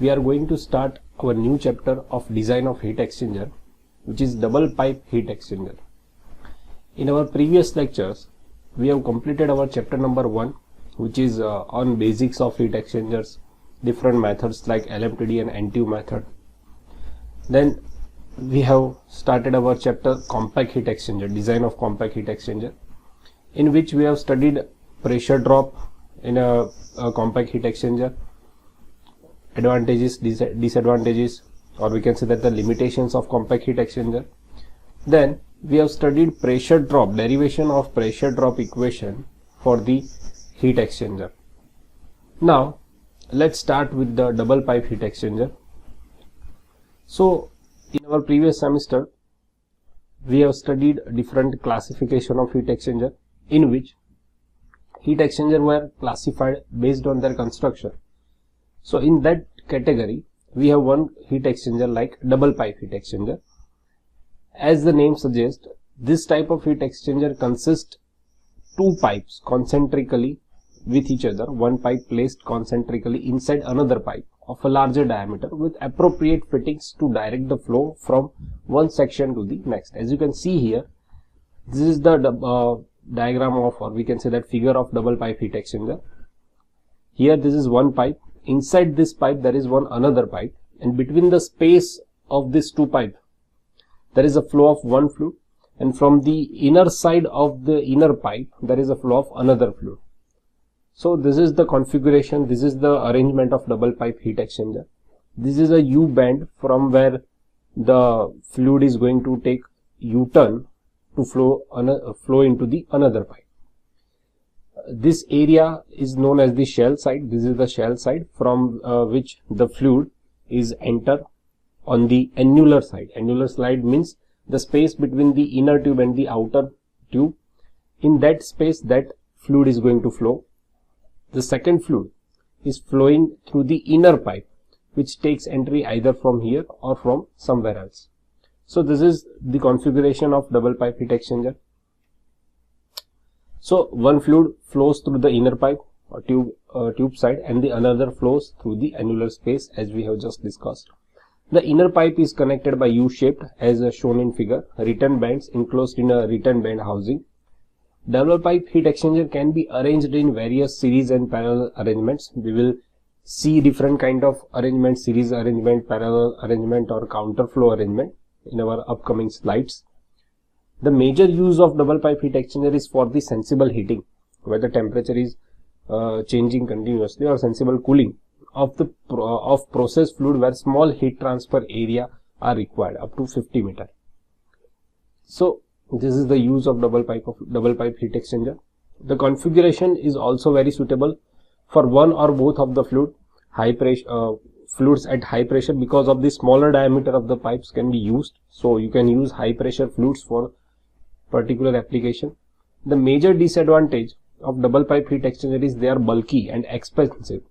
we are going to start our new chapter of design of heat exchanger, which is double pipe heat exchanger. In our previous lectures, we have completed our chapter number 1, which is on basics of heat exchangers, different methods like LMTD and NTU method. Then we have started our chapter compact heat exchanger, design of compact heat exchanger, in which we have studied pressure drop in a compact heat exchanger, advantages, disadvantages, or we can say that the limitations of compact heat exchanger. Then we have studied pressure drop, derivation of pressure drop equation for the heat exchanger. Now let's start with the double pipe heat exchanger. So in our previous semester, we have studied different classification of heat exchanger, in which heat exchanger were classified based on their construction. So in that category, we have one heat exchanger like double pipe heat exchanger. As the name suggests, this type of heat exchanger consists two pipes concentrically with each other, one pipe placed concentrically inside another pipe of a larger diameter with appropriate fittings to direct the flow from one section to the next. As you can see here, this is the diagram of, or we can say that figure of double pipe heat exchanger. Here this is one pipe, inside this pipe there is one another pipe, and between the space of these two pipes there is a flow of one fluid, and from the inner side of the inner pipe there is a flow of another fluid. So this is the configuration, this is the arrangement of double pipe heat exchanger. This is a U bend from where the fluid is going to take U-turn to flow into the another pipe. This area is known as the shell side. This is the shell side from which the fluid is enter on the annular side. Annular side means the space between the inner tube and the outer tube. In that space, that fluid is going to flow. The second fluid is flowing through the inner pipe, which takes entry either from here or from somewhere else. So this is the configuration of double pipe heat exchanger. So one fluid flows through the inner pipe or tube side, and the another flows through the annular space, as we have just discussed. The inner pipe is connected by U-shaped, as shown in figure, return bands enclosed in a return band housing. Double pipe heat exchanger can be arranged in various series and parallel arrangements. We will see different kind of arrangement, series arrangement, parallel arrangement, or counter flow arrangement in our upcoming slides. The major use of double pipe heat exchanger is for the sensible heating, where the temperature is changing continuously, or sensible cooling of the process fluid, where small heat transfer area are required up to 50 meter. So this is the use of double pipe heat exchanger. The configuration is also very suitable for one or both of the fluids at high pressure, because of the smaller diameter of the pipes can be used. So you can use high pressure fluids for particular application. The major disadvantage of double pipe heat exchanger is they are bulky and expensive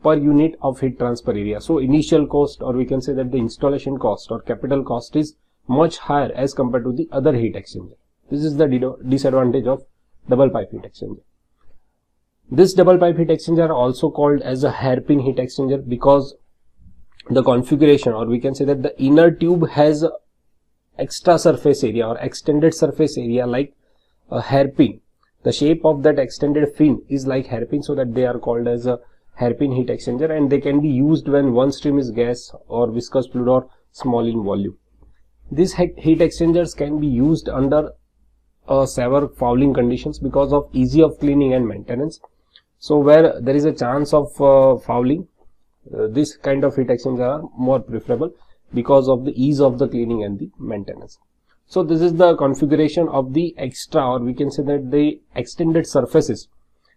per unit of heat transfer area. So initial cost, or we can say that the installation cost or capital cost, is much higher as compared to the other heat exchanger. This is the disadvantage of double pipe heat exchanger. This double pipe heat exchanger are also called as a hairpin heat exchanger, because the configuration, or we can say that the inner tube has extra surface area or extended surface area like a hairpin. The shape of that extended fin is like hairpin, so that they are called as a hairpin heat exchanger, and they can be used when one stream is gas or viscous fluid or small in volume. These heat exchangers can be used under severe fouling conditions because of easy of cleaning and maintenance. So where there is a chance of fouling, this kind of heat exchanger are more preferable because of the ease of the cleaning and the maintenance. So this is the configuration of the extra, or we can say that the extended surfaces,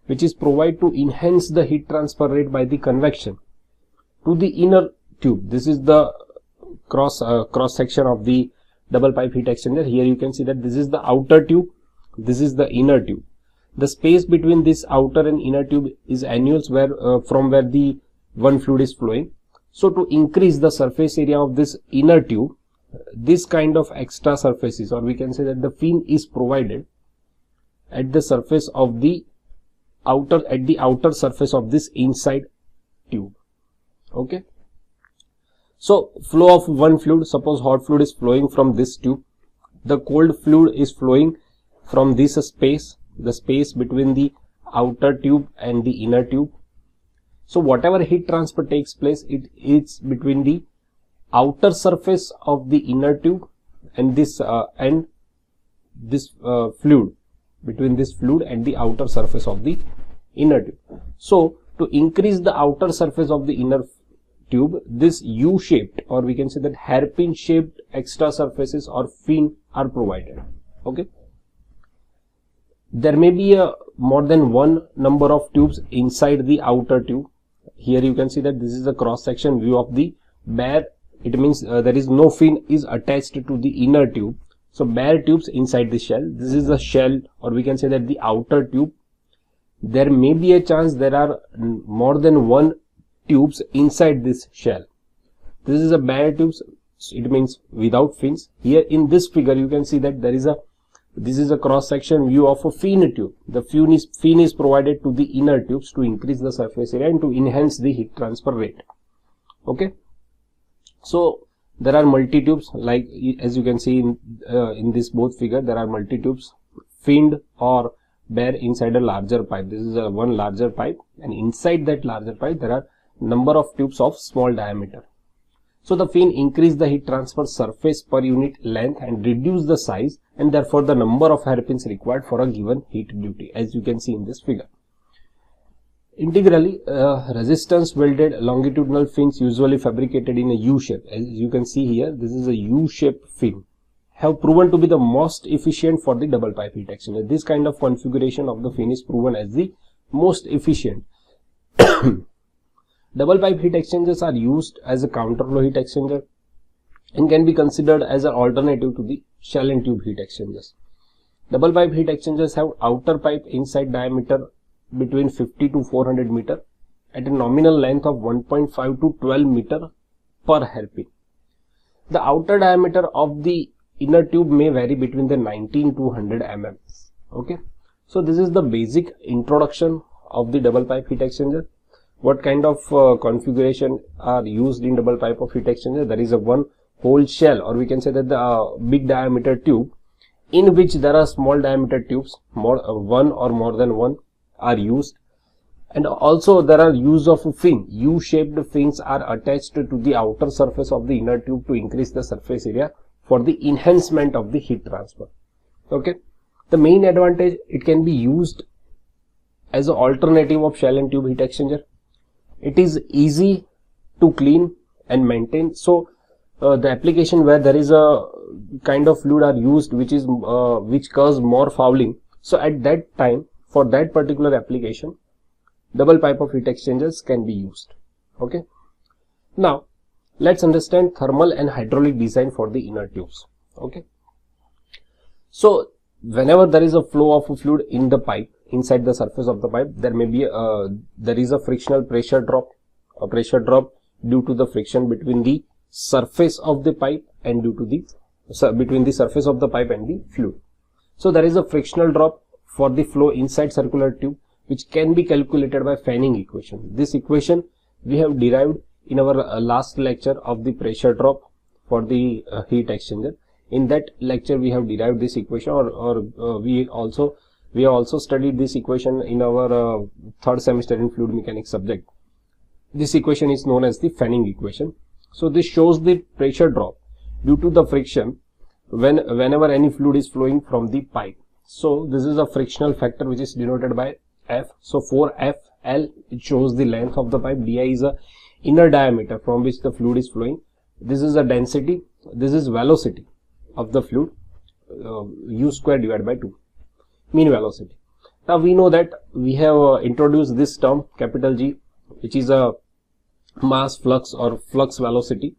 which is provided to enhance the heat transfer rate by the convection to the inner tube. This is the cross section of the double pipe heat exchanger. Here you can see that this is the outer tube, this is the inner tube. The space between this outer and inner tube is annuals, where from where the one fluid is flowing. So to increase the surface area of this inner tube, this kind of extra surfaces, or we can say that the fin, is provided at the surface of the outer surface of this inside tube. Okay, So flow of one fluid, suppose hot fluid is flowing from this tube, the cold fluid is flowing from this space, the space between the outer tube and the inner tube. So whatever heat transfer takes place, it is between the outer surface of the inner tube and this fluid, between this fluid and the outer surface of the inner tube. So to increase the outer surface of the inner tube, this U-shaped, or we can say that hairpin shaped extra surfaces or fin are provided. Okay. There may be a more than one number of tubes inside the outer tube. Here you can see that this is a cross section view of the bare. It means there is no fin is attached to the inner tube. So bare tubes inside the shell. This is the shell, or we can say that the outer tube. There may be a chance there are more than one tubes inside this shell. This is a bare tubes. It means without fins. Here in this figure you can see that this is a cross section view of a fin tube. The fin is provided to the inner tubes to increase the surface area and to enhance the heat transfer rate. Okay. So there are multi tubes, like as you can see in this both figure, there are multi tubes finned or bare inside a larger pipe. This is a one larger pipe, and inside that larger pipe there are number of tubes of small diameter. So the fin increase the heat transfer surface per unit length and reduce the size, and therefore the number of hairpins required for a given heat duty, as you can see in this figure. Integrally, resistance welded longitudinal fins usually fabricated in a U shape. As you can see here, this is a U-shaped fin, have proven to be the most efficient for the double pipe heat exchanger. This kind of configuration of the fin is proven as the most efficient. Double pipe heat exchangers are used as a counterflow heat exchanger and can be considered as an alternative to the shell and tube heat exchangers. Double pipe heat exchangers have outer pipe inside diameter between 50 to 400 meter at a nominal length of 1.5 to 12 meter per hairpin. The outer diameter of the inner tube may vary between the 19 to 100 mm. Okay, so this is the basic introduction of the double pipe heat exchanger. What kind of configuration are used in double pipe of heat exchanger? There is a one whole shell, or we can say that the big diameter tube in which there are small diameter tubes, one or more than one are used, and also there are use of a fin. U-shaped fins are attached to the outer surface of the inner tube to increase the surface area for the enhancement of the heat transfer. Okay, the main advantage, it can be used as an alternative of shell and tube heat exchanger. It is easy to clean and maintain. So the application where there is a kind of fluid are used which cause more fouling, so at that time, for that particular application, double pipe of heat exchangers can be used. Okay, now let's understand thermal and hydraulic design for the inner tubes. Okay, so whenever there is a flow of a fluid in the pipe, inside the surface of the pipe, there may be there is a frictional pressure drop, due to the friction between the surface of the pipe and between the surface of the pipe and the fluid. So there is a frictional drop for the flow inside circular tube, which can be calculated by fanning equation. This equation we have derived in our last lecture of the pressure drop for the heat exchanger. In that lecture we have derived this equation, or we have also studied this equation in our third semester in fluid mechanics subject. This equation is known as the fanning equation. So this shows the pressure drop due to the friction whenever any fluid is flowing from the pipe. So this is a frictional factor which is denoted by F. So for FL, it shows the length of the pipe. Di is a inner diameter from which the fluid is flowing. This is a density. This is velocity of the fluid, U square divided by 2, mean velocity. Now we know that we have introduced this term capital G, which is a mass flux or flux velocity,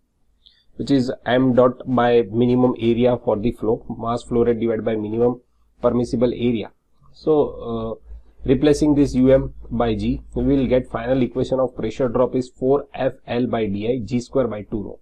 which is m dot by minimum area for the flow, mass flow rate divided by minimum permissible area. So replacing this um by g, we will get final equation of pressure drop is 4FL by di, g square by 2 rho.